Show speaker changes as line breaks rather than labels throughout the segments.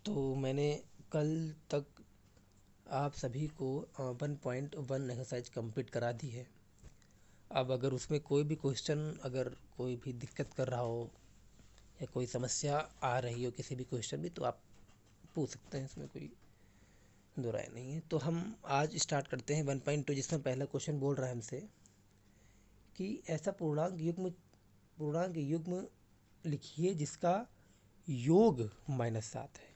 तो मैंने कल तक आप सभी को 1.1 एक्सरसाइज कंप्लीट करा दी है। अब अगर उसमें कोई भी क्वेश्चन, अगर कोई भी दिक्कत कर रहा हो या कोई समस्या आ रही हो किसी भी क्वेश्चन में, तो आप पूछ सकते हैं, इसमें कोई दो राय नहीं है। तो हम आज स्टार्ट करते हैं 1.2, जिसमें पहला क्वेश्चन बोल रहा है हमसे कि ऐसा पूर्णांक युग्म लिखिए जिसका योग -7 है।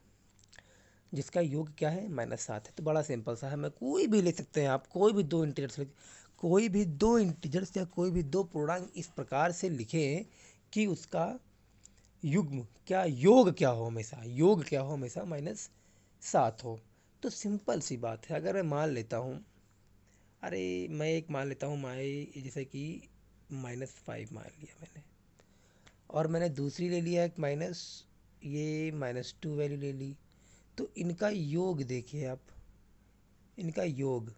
जिसका योग क्या है? -7 है। तो बड़ा सिंपल सा है, मैं कोई भी ले सकते हैं आप, कोई भी दो इंटीजर्स लिख, कोई भी दो इंटीजर्स या कोई भी दो पूर्णांक इस प्रकार से लिखें कि उसका युग्म क्या, योग क्या हो, हमेशा योग क्या हो, हमेशा -7 हो। तो सिंपल सी बात है। अगर मैं मान लेता हूँ, अरे मैं एक मान लेता हूँ, जैसे कि -5 मान लिया मैंने, और मैंने दूसरी ले लिया एक -2 वैल्यू ले ली। तो इनका योग देखिए आप, इनका योग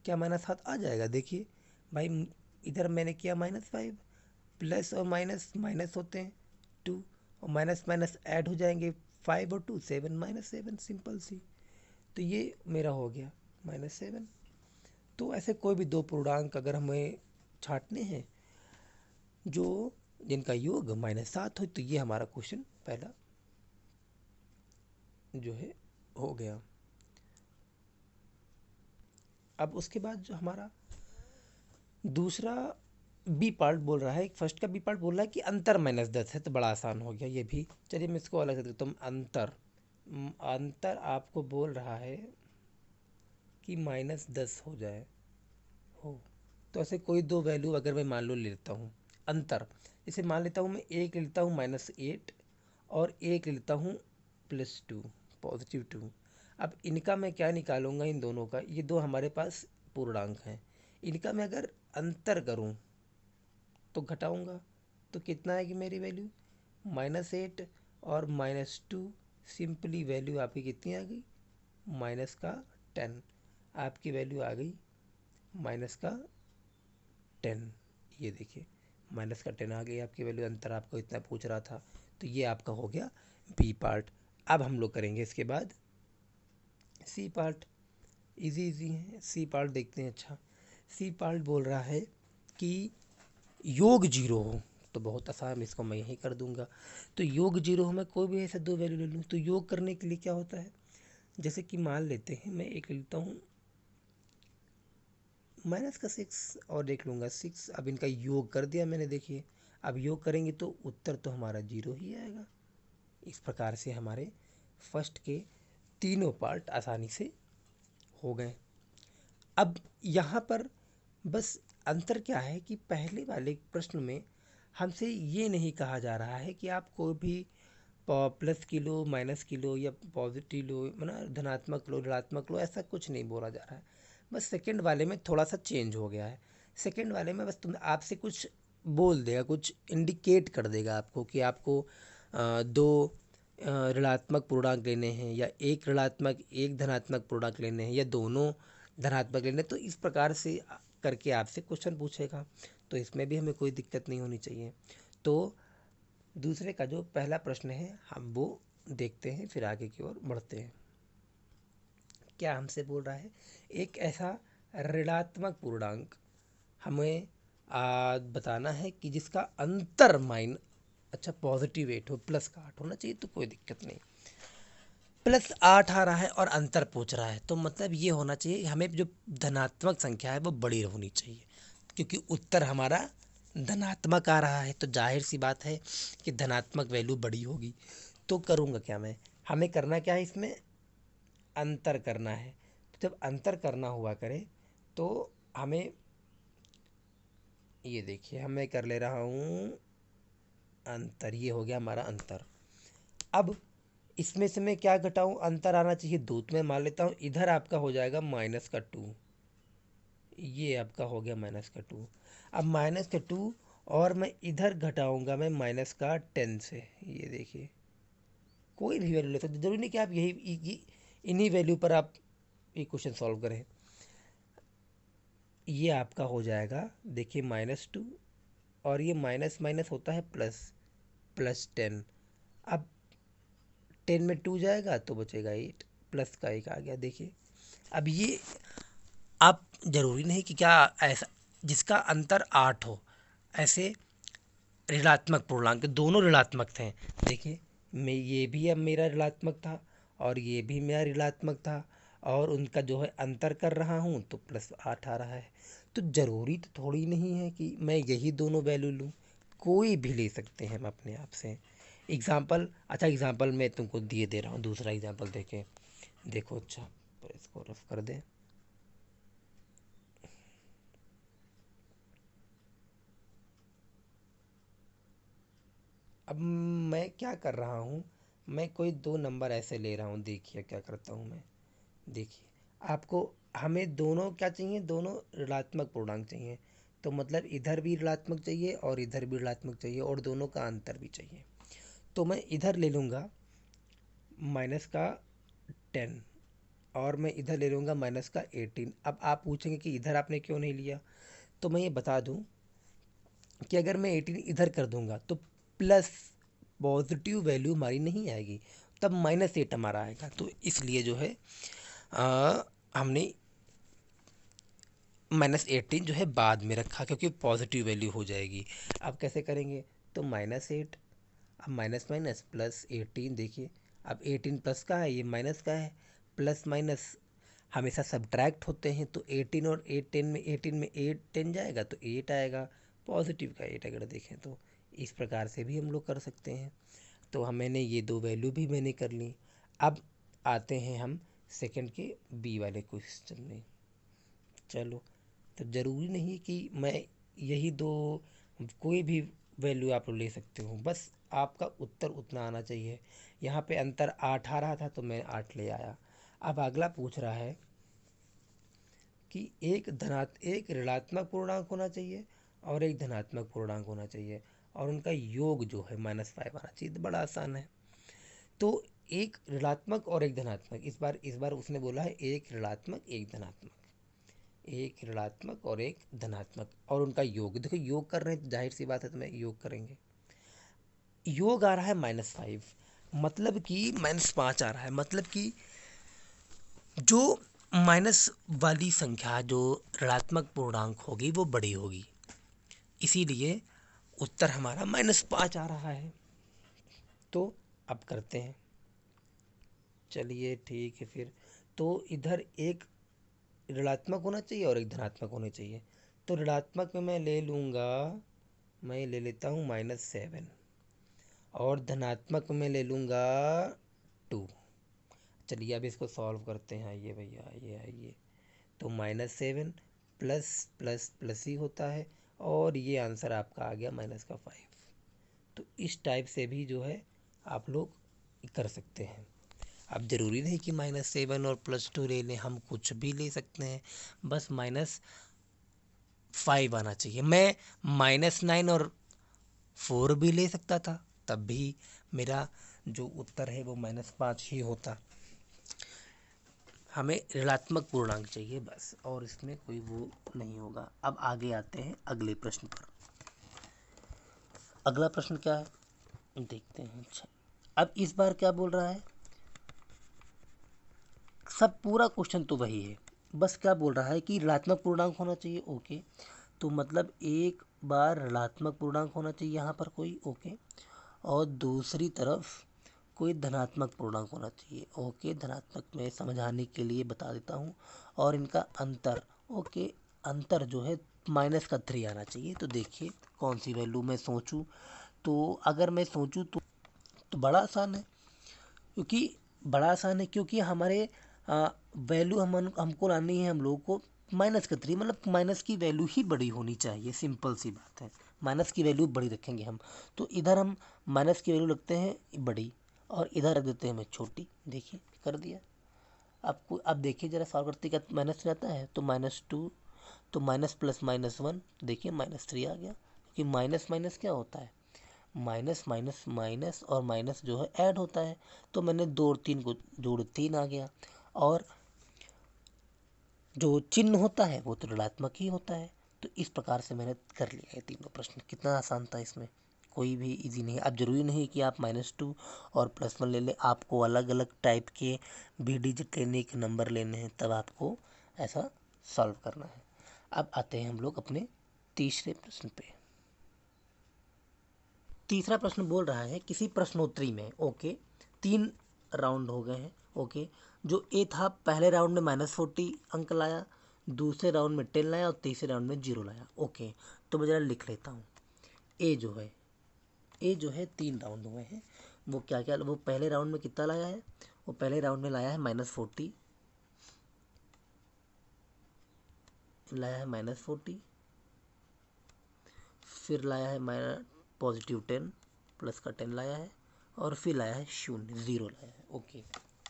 क्या -7 आ जाएगा? देखिए भाई, इधर मैंने किया -5, प्लस और माइनस माइनस होते हैं 2, और माइनस माइनस ऐड हो जाएंगे, 5 और 2 7, -7, सिंपल सी। तो ये मेरा हो गया -7। तो ऐसे कोई भी दो पूर्णांक अगर हमें छांटने हैं जो जिनका योग -7 हो, तो ये हमारा क्वेश्चन पहला जो है हो गया। अब उसके बाद जो हमारा दूसरा बी पार्ट बोल रहा है, फर्स्ट का बी पार्ट बोल रहा है कि अंतर -10 है, तो बड़ा आसान हो गया ये भी। चलिए मैं इसको अलग से देता हूँ। अंतर आपको बोल रहा है कि -10 हो जाए हो। तो ऐसे कोई दो वैल्यू अगर मैं मान लो ले लेता हूँ अंतर, जैसे मान लेता हूँ मैं एक ले लेता हूँ -8 और एक ले लेता हूँ +2, +2। अब इनका मैं क्या निकालूंगा, इन दोनों का, ये दो हमारे पास पूर्णांक हैं, इनका मैं अगर अंतर करूँ तो घटाऊंगा, तो कितना आएगी मेरी वैल्यू? -8 और -2, सिंपली वैल्यू आपकी कितनी आ गई? -10। आपकी वैल्यू आ गई -10। ये देखिए -10 आ गई आपकी वैल्यू, अंतर आपको इतना पूछ रहा था। तो ये आपका हो गया बी पार्ट। अब हम लोग करेंगे इसके बाद सी पार्ट। इजी इजी है, सी पार्ट देखते हैं। अच्छा, सी पार्ट बोल रहा है कि योग 0 हो, तो बहुत आसान, इसको मैं यहीं कर दूंगा। तो योग 0 हो, मैं कोई भी ऐसे दो वैल्यू ले लूँ। तो योग करने के लिए क्या होता है, जैसे कि मान लेते हैं मैं एक लेता हूँ -6 और देख लूँगा 6। अब इनका योग कर दिया मैंने, देखिए अब योग करेंगे तो उत्तर तो हमारा 0 ही आएगा। इस प्रकार से हमारे फर्स्ट के तीनों पार्ट आसानी से हो गए। अब यहाँ पर बस अंतर क्या है कि पहले वाले प्रश्न में हमसे ये नहीं कहा जा रहा है कि आप कोई भी प्लस की लो, माइनस की लो, या पॉजिटिव लो, मतलब धनात्मक लो, ऋणात्मक लो, ऐसा कुछ नहीं बोला जा रहा है। बस सेकंड वाले में थोड़ा सा चेंज हो गया है। सेकंड वाले में बस तुम आपसे कुछ बोल देगा, कुछ इंडिकेट कर देगा आपको कि आपको दो ऋणात्मक पूर्णांक लेने हैं, या एक ऋणात्मक एक धनात्मक पूर्णांक लेने हैं, या दोनों धनात्मक लेने। तो इस प्रकार से करके आपसे क्वेश्चन पूछेगा, तो इसमें भी हमें कोई दिक्कत नहीं होनी चाहिए। तो दूसरे का जो पहला प्रश्न है हम वो देखते हैं, फिर आगे की ओर बढ़ते हैं। क्या हमसे बोल रहा है, एक ऐसा ऋणात्मक पूर्णांक हमें बताना है कि जिसका अंतर अच्छा +8 हो, +8 होना चाहिए, तो कोई दिक्कत नहीं। +8 आ रहा है और अंतर पूछ रहा है, तो मतलब ये होना चाहिए हमें जो धनात्मक संख्या है वो बड़ी होनी चाहिए, क्योंकि उत्तर हमारा धनात्मक आ रहा है, तो जाहिर सी बात है कि धनात्मक वैल्यू बड़ी होगी। तो करूँगा क्या मैं, हमें करना क्या है, इसमें अंतर करना है। तो जब अंतर करना हुआ करे तो हमें, ये देखिए हमें कर ले रहा हूँ अंतर, ये हो गया हमारा अंतर। अब इसमें से मैं क्या घटाऊँ, अंतर आना चाहिए 2, तो मैं मान लेता हूँ इधर आपका हो जाएगा -2, ये आपका हो गया -2। अब -2 और मैं इधर घटाऊंगा मैं -10 से। ये देखिए कोई भी वैल्यू ले सकते, जरूरी नहीं कि आप इन्हीं वैल्यू पर आप ये क्वेश्चन सॉल्व करें। ये आपका हो जाएगा, देखिए -2, और ये माइनस माइनस होता है प्लस, +10। अब 10 में 2 जाएगा तो बचेगा 8, प्लस का 1 आ गया। देखिए अब ये आप ज़रूरी नहीं कि क्या ऐसा जिसका अंतर 8 हो, ऐसे ऋणात्मक पूर्णांक दोनों ऋणात्मक थे। देखिए मैं ये भी अब मेरा ऋणात्मक था और ये भी मेरा ऋणात्मक था, और उनका जो है अंतर कर रहा हूँ तो +8 आ रहा है। तो ज़रूरी तो थोड़ी नहीं है कि मैं यही दोनों वैल्यू लूँ, कोई भी ले सकते हैं हम अपने आप से। एग्ज़ाम्पल, अच्छा एग्ज़ाम्पल मैं तुमको दिए दे रहा हूँ, दूसरा एग्ज़ाम्पल देखें। देखो अच्छा, पर इसको रफ कर दें। अब मैं क्या कर रहा हूँ, मैं कोई दो नंबर ऐसे ले रहा हूँ। देखिए क्या करता हूँ मैं। देखिए आपको, हमें दोनों क्या चाहिए, दोनों ऋणात्मक पूर्णांक चाहिए। तो मतलब इधर भी ऋणात्मक चाहिए और इधर भी ऋणात्मक चाहिए, और दोनों का अंतर भी चाहिए। तो मैं इधर ले लूँगा -10 और मैं इधर ले लूँगा -18। अब आप पूछेंगे कि इधर आपने क्यों नहीं लिया, तो मैं ये बता दूँ कि अगर मैं 18 इधर कर दूंगा तो प्लस पॉजिटिव वैल्यू हमारी नहीं आएगी, तब -8 हमारा आएगा। तो इसलिए जो है हमने -18 जो है बाद में रखा, क्योंकि पॉजिटिव वैल्यू हो जाएगी। अब कैसे करेंगे, तो -8, अब माइनस माइनस प्लस 18। देखिए अब 18 प्लस का है, ये माइनस का है। प्लस माइनस हमेशा सब्ट्रैक्ट होते हैं, तो 18 और 8 10 में 18 में 8 10 जाएगा तो 8 आएगा, पॉजिटिव का 8 अगर देखें तो। इस प्रकार से भी हम लोग कर सकते हैं। तो मैंने ये दो वैल्यू भी मैंने कर ली। अब आते हैं हम सेकंड के बी वाले क्वेश्चन में। चलो, तो ज़रूरी नहीं कि मैं यही दो, कोई भी वैल्यू आप ले सकते हो, बस आपका उत्तर उतना आना चाहिए। यहाँ पे अंतर 8 आ रहा था तो मैं 8 ले आया। अब अगला पूछ रहा है कि एक ऋणात्मक पूर्णांक होना चाहिए और एक धनात्मक पूर्णांक होना चाहिए, और उनका योग जो है -5 आना चाहिए। तो बड़ा आसान है। तो एक ऋणात्मक और एक धनात्मक, इस बार उसने बोला है एक ऋणात्मक एक धनात्मक, एक ऋणात्मक और एक धनात्मक, और उनका योग। देखो योग कर रहे हैं तो जाहिर सी बात है तो मैं योग करेंगे। योग आ रहा है -5, मतलब कि -5 आ रहा है, मतलब कि जो माइनस वाली संख्या, जो ऋणात्मक पूर्णांक होगी वो बड़ी होगी, इसीलिए उत्तर हमारा -5 आ रहा है। तो अब करते हैं, चलिए ठीक है फिर। तो इधर एक ऋणात्मक होना चाहिए और एक धनात्मक होने चाहिए। तो ऋणात्मक में मैं ले लूँगा, मैं ले लेता हूँ -7, और धनात्मक में ले लूँगा 2। चलिए अब इसको सॉल्व करते हैं। आइए भैया, आइए। तो -7 प्लस प्लस प्लस ही होता है, और ये आंसर आपका आ गया -5। तो इस टाइप से भी जो है आप लोग कर सकते हैं। अब ज़रूरी नहीं कि -7 और +2 ले लें, हम कुछ भी ले सकते हैं, बस -5 आना चाहिए। मैं -9 और 4 भी ले सकता था, तब भी मेरा जो उत्तर है वो -5 ही होता। हमें ऋणात्मक पूर्णांक चाहिए बस, और इसमें कोई वो नहीं होगा। अब आगे आते हैं अगले प्रश्न पर। अगला प्रश्न क्या है देखते हैं। अच्छा, अब इस बार क्या बोल रहा है, सब पूरा क्वेश्चन तो वही है, बस क्या बोल रहा है कि ऋणात्मक पूर्णांक होना चाहिए। ओके, तो मतलब एक बार ऋणात्मक पूर्णांक होना चाहिए यहाँ पर कोई। ओके, और दूसरी तरफ कोई धनात्मक पूर्णांक होना चाहिए। ओके, धनात्मक में समझाने के लिए बता देता हूँ, और इनका अंतर। ओके, अंतर जो है -3 आना चाहिए। तो देखिए कौन सी वैल्यू मैं सोचूं, तो अगर मैं सोचूं तो बड़ा आसान है, क्योंकि हमारे वैल्यू हमको लानी है, हम लोगों को -3, मतलब माइनस की वैल्यू ही बड़ी होनी चाहिए, सिंपल सी बात है। माइनस की वैल्यू बड़ी रखेंगे हम, तो इधर हम माइनस की वैल्यू रखते हैं बड़ी, और इधर रख देते हैं मैं छोटी। देखिए कर दिया। आपको अब देखिए जरा सॉल्व करते क्या माइनस आता है, तो -2, तो माइनस प्लस -1, तो देखिए -3 आ गया, क्योंकि माइनस माइनस क्या होता है, माइनस माइनस माइनस, और माइनस जो है ऐड होता है। तो मैंने 2 और 3 को जोड़ 3 आ गया, और जो चिन्ह होता है वो तो ऋणात्मक ही होता है। तो इस प्रकार से मैंने कर लिया है तीनों प्रश्न। कितना आसान था इसमें, कोई भी इजी नहीं है। अब ज़रूरी नहीं कि आप -2 और +1 ले लें, आपको अलग अलग टाइप के भी डिजिट लेने के नंबर लेने हैं, तब आपको ऐसा सॉल्व करना है। अब आते हैं हम लोग अपने तीसरे प्रश्न पे। तीसरा प्रश्न बोल रहा है किसी प्रश्नोत्तरी में, ओके, 3 राउंड हो गए हैं, ओके, जो ए था पहले राउंड में -40 अंक लाया, दूसरे राउंड में 10 लाया और तीसरे राउंड में 0 लाया, ओके। तो मैं ज़रा लिख लेता हूँ। ए जो है 3 राउंड हुए हैं, वो क्या क्या, वो पहले राउंड में कितना लाया है, वो पहले राउंड में लाया है -40, लाया है -40, फिर लाया है +10 प्लस का 10 लाया है, और फिर लाया है 0 लाया है, ओके।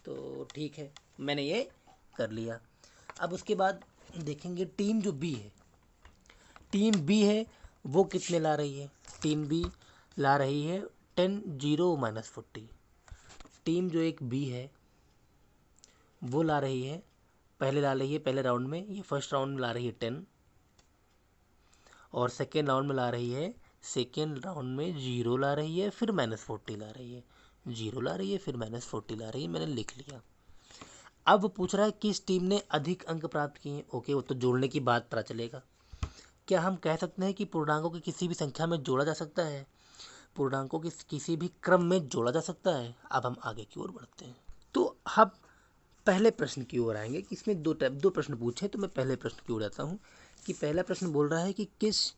तो ठीक है, मैंने ये कर लिया। अब उसके बाद देखेंगे टीम जो बी है, टीम बी है वो कितने ला रही है। टीम बी ला रही है 10, 0, -40। टीम जो एक बी है वो ला रही है, पहले राउंड में, ये फर्स्ट राउंड में ला रही है 10, और सेकेंड राउंड में ला रही है, सेकेंड राउंड में 0 ला रही है, फिर -40 ला रही है, 0 ला रही है, फिर -40 ला रही है, मैंने लिख लिया। अब वो पूछ रहा है किस टीम ने अधिक अंक प्राप्त किए, ओके, वो तो जोड़ने की बात पता चलेगा। क्या हम कह सकते हैं कि पूर्णांकों की किसी भी संख्या में जोड़ा जा सकता है, पूर्णांकों की किसी भी क्रम में जोड़ा जा सकता है। अब हम आगे की ओर बढ़ते हैं, तो हम पहले प्रश्न की ओर आएंगे कि इसमें दो प्रश्न पूछे, तो मैं पहले प्रश्न की ओर आता हूँ कि पहला प्रश्न बोल रहा है कि किस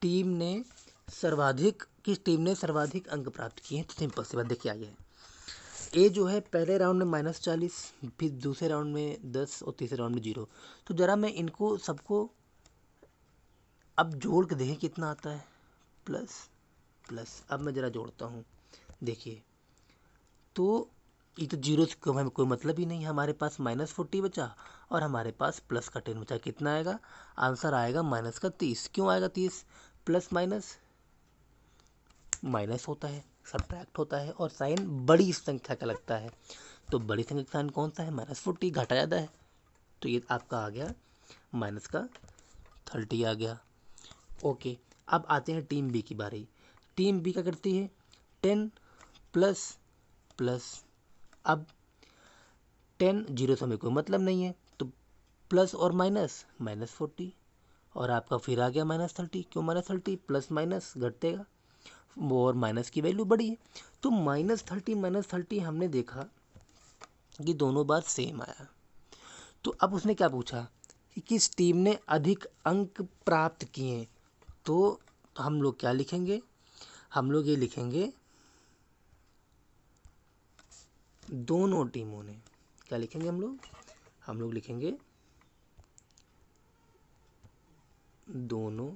टीम ने सर्वाधिक अंक प्राप्त किए हैं। तो सिंपल सी बात देखिए, आगे है, ए जो है पहले राउंड में -40, फिर दूसरे राउंड में 10 और तीसरे राउंड में 0। तो ज़रा मैं इनको सबको अब जोड़ के देखें कितना आता है, प्लस प्लस। अब मैं ज़रा जोड़ता हूँ, देखिए, तो ये तो 0 से हमें कोई मतलब ही नहीं, हमारे पास -40 बचा और हमारे पास प्लस का 10 बचा। कितना आएगा, आंसर आएगा -30। क्यों आएगा 30, प्लस माइनस माइनस होता है, सब्ट्रैक्ट होता है, और साइन बड़ी संख्या का लगता है। तो बड़ी संख्या का साइन कौन सा है, -40, घाटा ज़्यादा है, तो ये आपका आ गया -30 आ गया, ओके। अब आते हैं टीम बी की बारी। टीम बी क्या करती है, 10 प्लस प्लस। अब 10, 0 से हमें कोई मतलब नहीं है, तो प्लस और माइनस -40, और आपका फिर आ गया -30। क्यों -30, प्लस माइनस घटेगा, और माइनस की वैल्यू बड़ी है, तो -30 हमने देखा कि दोनों बार सेम आया। तो अब उसने क्या पूछा कि किस टीम ने अधिक अंक प्राप्त किए, तो हम लोग क्या लिखेंगे, हम लोग ये लिखेंगे दोनों टीमों ने, क्या लिखेंगे हम लोग लिखेंगे दोनों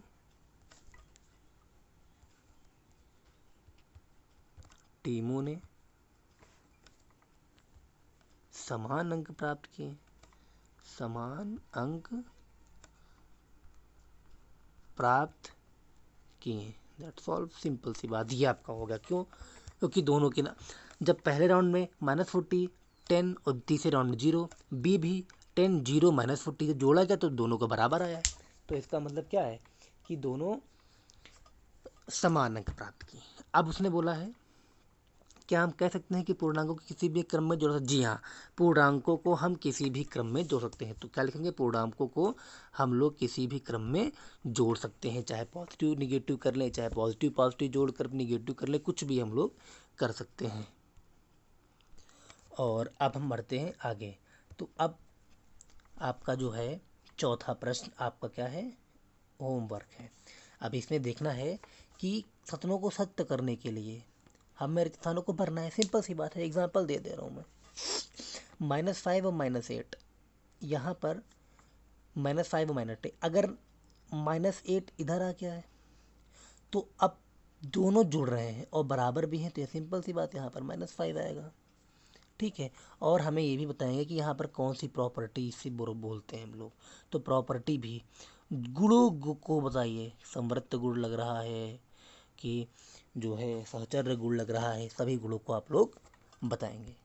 टीमों ने समान अंक प्राप्त किए, समान अंक प्राप्त किए। दैट्स ऑल, सिंपल सी बात, ये आपका होगा। क्यों, क्योंकि दोनों के ना, जब पहले राउंड में -40, 10 और तीसरे राउंड में 0, बी भी 10, 0, -40 से जोड़ा गया तो दोनों को बराबर आया है। तो इसका मतलब क्या है कि दोनों समान अंक प्राप्त किए। अब उसने बोला है क्या हम कह सकते हैं कि पूर्णांकों को किसी भी क्रम में जोड़ सकते हैं। जी हाँ, पूर्णांकों को हम किसी भी क्रम में जोड़ सकते हैं। तो क्या लिखेंगे, पूर्णांकों को हम लोग किसी भी क्रम में जोड़ सकते हैं, चाहे पॉजिटिव निगेटिव कर लें, चाहे पॉजिटिव पॉजिटिव जोड़ कर निगेटिव कर लें, कुछ भी हम लोग कर सकते हैं। और अब हम बढ़ते हैं आगे। तो अब आपका जो है चौथा प्रश्न आपका क्या है, होमवर्क है। अब इसमें देखना है कि कथनों को सत्य करने के लिए हमें स्थानों को भरना है। सिंपल सी बात है, एग्जाम्पल दे रहा हूँ मैं। -5 और -8, यहाँ पर -5 और -8, अगर -8 इधर आ गया है तो अब दोनों जुड़ रहे हैं और बराबर भी हैं, तो ये सिंपल सी बात है, यहाँ पर -5 आएगा, ठीक है। और हमें ये भी बताएंगे कि यहाँ पर कौन सी प्रॉपर्टी से बोलते हैं हम लोग। तो प्रॉपर्टी भी गुणों को बताइए, समृद्ध गुण लग रहा है कि जो है सहचर्य गुण लग रहा है, सभी गुणों को आप लोग बताएंगे।